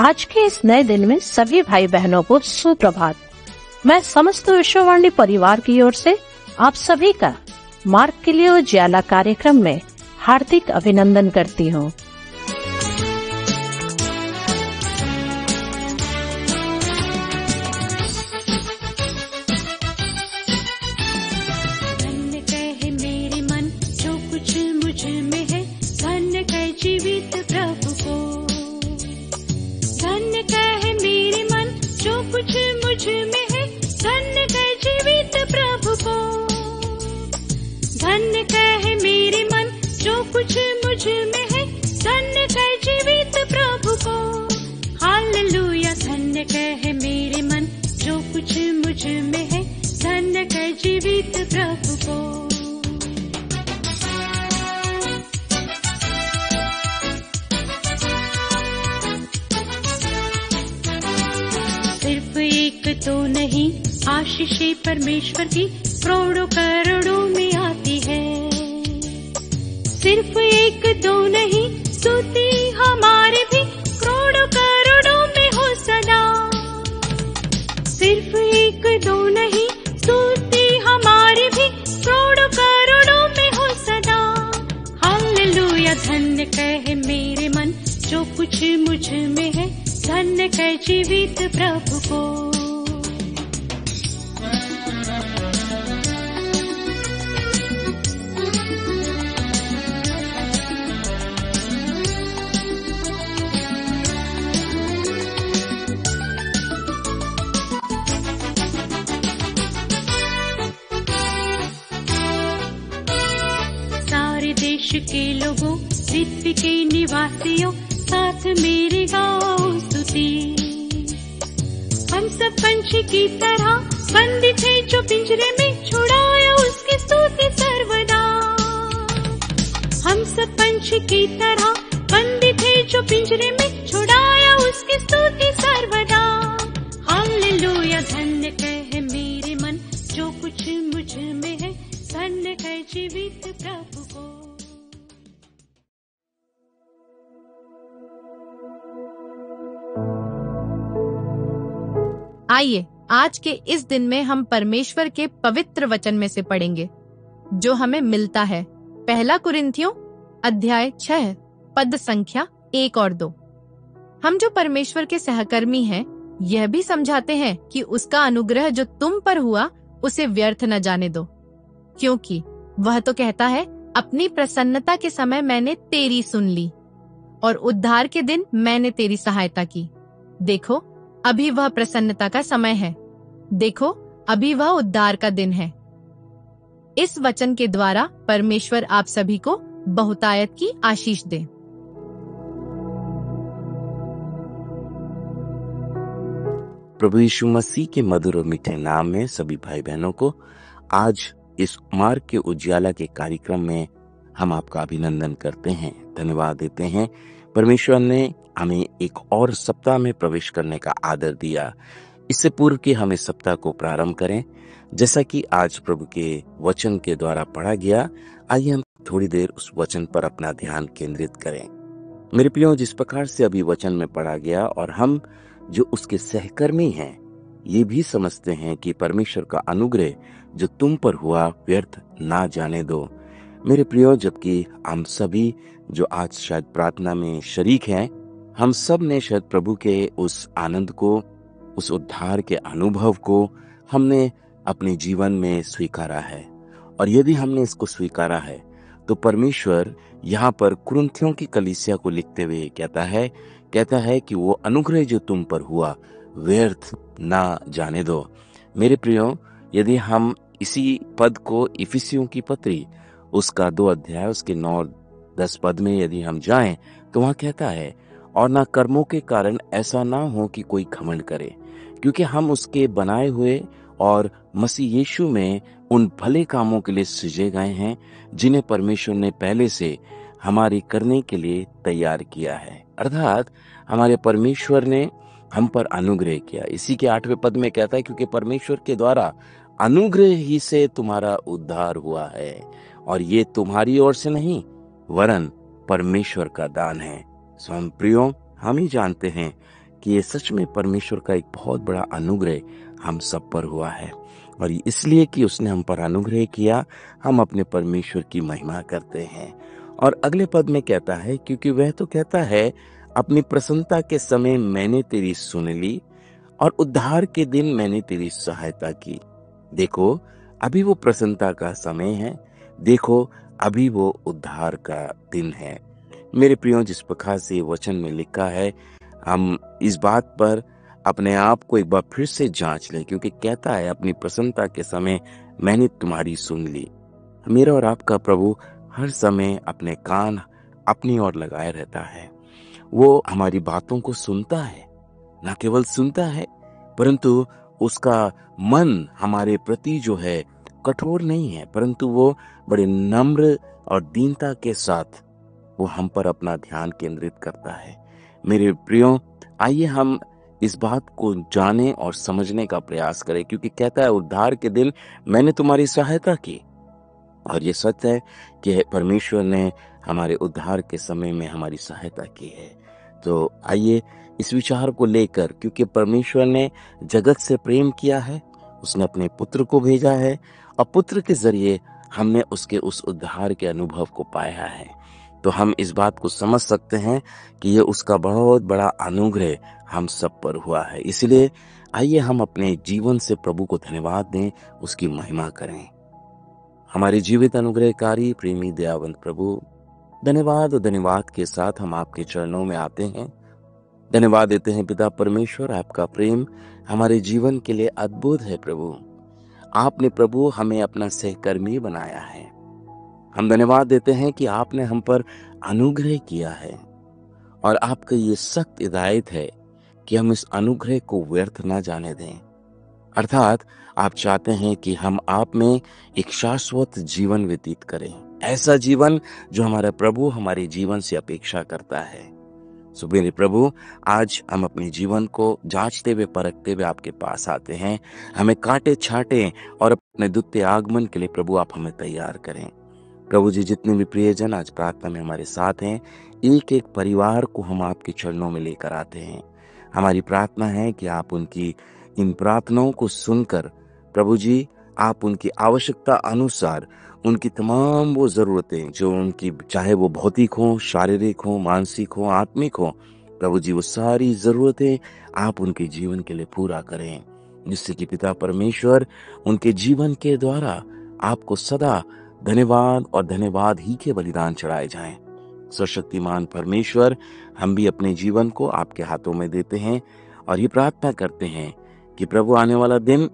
आज के इस नए दिन में सभी भाई बहनों को सुप्रभात। मैं समस्त विश्ववाणी परिवार की ओर से आप सभी का मार्ग के लिए उजाला कार्यक्रम में हार्दिक अभिनंदन करती हूँ। धन्य कहे मेरे मन जो कुछ मुझ में है, धन्य कहे जीवित प्रभु को। हालेलुया। धन्य कहे मेरे मन जो कुछ मुझ में है, धन्य कहे जीवित प्रभु को। सिर्फ एक तो नहीं, आशीषें परमेश्वर की करोड़ों करोड़ों में आती है। सिर्फ एक दो नहीं, स्तुति हमारे भी करोड़ों करोड़ों में हो सदा। सिर्फ एक दो नहीं, स्तुति हमारे भी करोड़ों करोड़ों में हो सदा। हालेलुया। धन्य कहे मेरे मन जो कुछ मुझ में है, धन्य कहे जीवित प्रभु को। देश के लोगों, पृथ्वी के निवासियों, साथ मेरे गाओ स्तुति। हम सब पंछी की तरह बंदी थे जो पिंजरे में, छुड़ाया उसकी स्तुति सर्वदा। हम सब पंछी की तरह बंदी थे जो पिंजरे में, छुड़ाया उसकी स्तुति सर्वदा। हालेलुया। धन्य कहे मेरे मन जो कुछ मुझ में है, धन्य कहे जीवित प्रभु को। आइए आज के इस दिन में हम परमेश्वर के पवित्र वचन में से पढ़ेंगे जो हमें मिलता है। पहला कुरिन्थियों अध्याय 6 पद संख्या 1 और 2। हम जो परमेश्वर के सहकर्मी हैं, यह भी समझाते हैं कि उसका अनुग्रह जो तुम पर हुआ उसे व्यर्थ न जाने दो, क्योंकि वह तो कहता है, अपनी प्रसन्नता के समय मैंने तेरी सुन ली और उद्धार के दिन मैंने तेरी सहायता की। देखो अभी वह प्रसन्नता का समय है, देखो अभी वह उद्धार का दिन है। इस वचन के द्वारा परमेश्वर आप सभी को बहुतायत की आशीष दे। प्रभु यीशु मसीह के मधुर और मीठे नाम में सभी भाई बहनों को आज इस मार्ग के उजाला के कार्यक्रम में हम आपका अभिनंदन करते हैं, धन्यवाद देते हैं। परमेश्वर ने हमें एक और सप्ताह में प्रवेश करने का आदर दिया। इससे पूर्व कि हम इस सप्ताह को प्रारंभ करें, जैसा कि आज प्रभु के वचन के द्वारा पढ़ा गया, आइए हम थोड़ी देर उस वचन पर अपना ध्यान केंद्रित करें। मेरे प्रियो, जिस प्रकार से अभी वचन में पढ़ा गया और हम जो उसके सहकर्मी हैं, ये भी समझते हैं कि परमेश्वर का अनुग्रह जो तुम पर हुआ व्यर्थ ना जाने दो। मेरे प्रियो, जबकि हम सभी जो आज शायद प्रार्थना में शरीक हैं, हम सब ने शायद प्रभु के उस आनंद को, उस उद्धार के अनुभव को हमने अपने जीवन में स्वीकारा है। और यदि हमने इसको स्वीकारा है तो परमेश्वर यहाँ पर कुरिन्थियों की कलीसिया को लिखते हुए कहता है कि वो अनुग्रह जो तुम पर हुआ व्यर्थ ना जाने दो। मेरे प्रियो, यदि हम इसी पद को इफिसियों की पत्री उसका 2 अध्याय उसके 9-10 पद में यदि हम जाएं तो वहाँ कहता है, और ना कर्मों के कारण ऐसा ना हो कि कोई घमंड करे, क्योंकि हम उसके बनाए हुए और मसीह यीशु में उन भले कामों के लिए सृजे गए हैं जिन्हें परमेश्वर ने पहले से हमारे करने के लिए तैयार किया है। अर्थात हमारे परमेश्वर ने हम पर अनुग्रह किया। इसी के 8वें पद में कहता है, क्योंकि परमेश्वर के द्वारा अनुग्रह ही से तुम्हारा उद्धार हुआ है, और ये तुम्हारी ओर से नहीं वरन परमेश्वर का दान है। स्वयं प्रियो, हम ही जानते हैं कि ये सच में परमेश्वर का एक बहुत बड़ा अनुग्रह हम सब पर हुआ है, और इसलिए कि उसने हम पर अनुग्रह किया, हम अपने परमेश्वर की महिमा करते हैं। और अगले पद में कहता है, क्योंकि वह तो कहता है, अपनी प्रसन्नता के समय मैंने तेरी सुन ली और उद्धार के दिन मैंने तेरी सहायता की। देखो, अभी वो प्रसन्नता का समय है, देखो अभी वो उद्धार का दिन है। मेरे प्रियो, जिस प्रकार से वचन में लिखा है, हम इस बात पर अपने आप को एक बार फिर से जांच लें, क्योंकि कहता है, अपनी प्रसन्नता के समय मैंने तुम्हारी सुन ली। मेरा और आपका प्रभु हर समय अपने कान अपनी ओर लगाए रहता है। वो हमारी बातों को सुनता है, न केवल सुनता है परंतु उसका मन हमारे प्रति जो है कठोर नहीं है, परंतु वो बड़े नम्र और दीनता के साथ वो हम पर अपना ध्यान केंद्रित करता है। मेरे प्रियो, आइए हम इस बात को जाने और समझने का प्रयास करें, क्योंकि कहता है, उद्धार के दिन मैंने तुम्हारी सहायता की। और ये सच है कि परमेश्वर ने हमारे उद्धार के समय में हमारी सहायता की है। तो आइए इस विचार को लेकर, क्योंकि परमेश्वर ने जगत से प्रेम किया है, उसने अपने पुत्र को भेजा है और पुत्र के जरिए हमने उसके उस उद्धार के अनुभव को पाया है। तो हम इस बात को समझ सकते हैं कि ये उसका बहुत बड़ा अनुग्रह हम सब पर हुआ है। इसलिए आइए हम अपने जीवन से प्रभु को धन्यवाद दें, उसकी महिमा करें। हमारे जीवित अनुग्रहकारी प्रेमी दयावंत प्रभु, धन्यवाद और धन्यवाद के साथ हम आपके चरणों में आते हैं। धन्यवाद देते हैं पिता परमेश्वर, आपका प्रेम हमारे जीवन के लिए अद्भुत है। प्रभु, आपने प्रभु हमें अपना सहकर्मी बनाया है। हम धन्यवाद देते हैं कि आपने हम पर अनुग्रह किया है, और आपका ये सख्त हिदायत है कि हम इस अनुग्रह को व्यर्थ ना जाने दें। अर्थात आप चाहते हैं कि हम आप में एक शाश्वत जीवन व्यतीत करें, ऐसा जीवन जो हमारा प्रभु हमारे जीवन से अपेक्षा करता है। सो मेरे प्रभु, आज हम अपने जीवन को जांचते हुए परखते हुए आपके पास आते हैं। हमें काटे छाटे और अपने द्वितीय आगमन के लिए प्रभु आप हमें तैयार करें। प्रभु जी, जितने भी प्रियजन आज प्रार्थना में हमारे साथ हैं, एक एक परिवार को हम आपके चरणों में लेकर आते हैं। हमारी प्रार्थना है कि आप उनकी इन प्रार्थनाओं को सुनकर प्रभु जी, आप उनकी आवश्यकता अनुसार उनकी तमाम वो जरूरतें जो उनकी, चाहे वो भौतिक हो, शारीरिक हो, मानसिक हो, आत्मिक हो, प्रभु जी वो सारी जरूरतें आप उनके जीवन के लिए पूरा करें, जिससे कि पिता परमेश्वर उनके जीवन के द्वारा आपको सदा धन्यवाद और धन्यवाद ही के बलिदान चढ़ाए जाएं। सर्वशक्तिमान परमेश्वर, हम भी अपने जीवन को आपके हाथों में देते हैं और ये प्रार्थना करते हैं कि प्रभु आने वाला दिन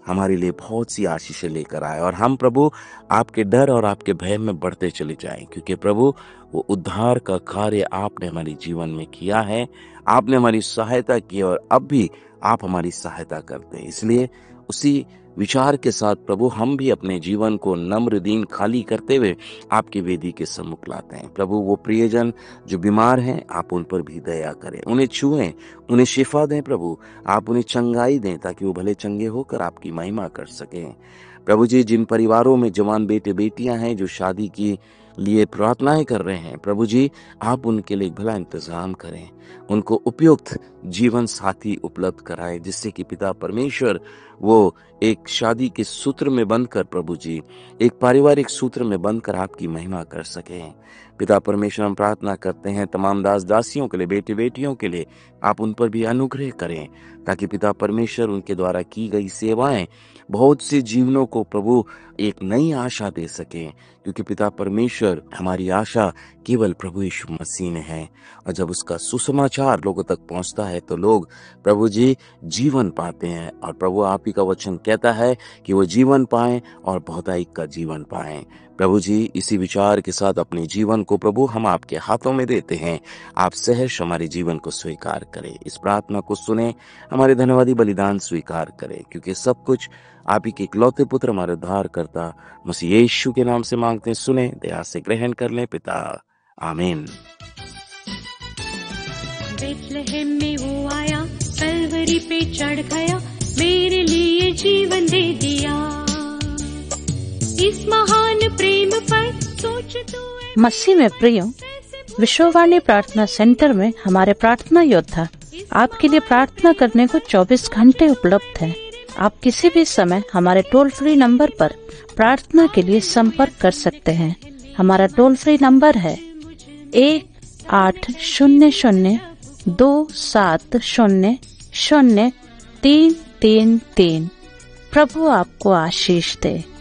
हमारे लिए बहुत सी आशीषें लेकर आए और हम प्रभु आपके डर और आपके भय में बढ़ते चले जाएं, क्योंकि प्रभु वो उद्धार का कार्य आपने हमारे जीवन में किया है, आपने हमारी सहायता की और अब भी आप हमारी सहायता करते हैं। इसलिए उसी विचार के साथ प्रभु हम भी अपने जीवन को नम्र दीन खाली करते हुए आपकी वेदी के सम्मुख लाते हैं। प्रभु वो प्रियजन जो बीमार हैं, आप उन पर भी दया करें, उन्हें छुएं, उन्हें शिफा दें प्रभु, आप उन्हें चंगाई दें ताकि वो भले चंगे होकर आपकी महिमा कर सकें। प्रभु जी, जिन परिवारों में जवान बेटे बेटियां हैं जो शादी की लिए प्रार्थनाएं कर रहे हैं, प्रभु जी आप उनके लिए भला इंतजाम करें, उनको उपयुक्त जीवन साथी उपलब्ध कराएं, जिससे कि पिता परमेश्वर वो एक शादी के सूत्र में बंधकर प्रभु जी एक पारिवारिक सूत्र में बंधकर आपकी महिमा कर सकें। पिता परमेश्वर, हम प्रार्थना करते हैं तमाम दास दासियों के लिए, बेटे बेटियों के लिए, आप उन पर भी अनुग्रह करें ताकि पिता परमेश्वर उनके द्वारा की गई सेवाएं बहुत से जीवनों को प्रभु एक नई आशा दे सकें, क्योंकि पिता परमेश्वर हमारी आशा केवल प्रभु यीशु मसीह में है, और जब उसका सुसमाचार लोगों तक पहुंचता है तो लोग प्रभु जी जीवन पाते हैं, और प्रभु आप ही का वचन कहता है कि वो जीवन पाएं और बहुतायत का जीवन पाएं। प्रभु जी, इसी विचार के साथ अपने जीवन को प्रभु हम आपके हाथों में देते हैं, आप सहर्ष हमारे जीवन को स्वीकार करें, इस प्रार्थना को सुने, हमारे धन्यवादी बलिदान स्वीकार करें, क्योंकि सब कुछ आप ही के इकलौते पुत्र हमारे उद्धार करता मसीह यीशु के नाम से मांगते हैं, सुने, दया से ग्रहण कर लें पिता, आमीन। बेथलेहम में वो आया, कलवरी पे चढ़ गया, मेरे लिए जीवन दे दिया, इस महान प्रेम पर सोच तू। मसीह में प्रियो, विश्ववाणी प्रार्थना सेंटर में हमारे प्रार्थना योद्धा आपके लिए प्रार्थना करने को 24 घंटे उपलब्ध हैं। आप किसी भी समय हमारे टोल फ्री नंबर पर प्रार्थना के लिए संपर्क कर सकते हैं। हमारा टोल फ्री नंबर है 1800-270-0333। प्रभु आपको आशीष दे।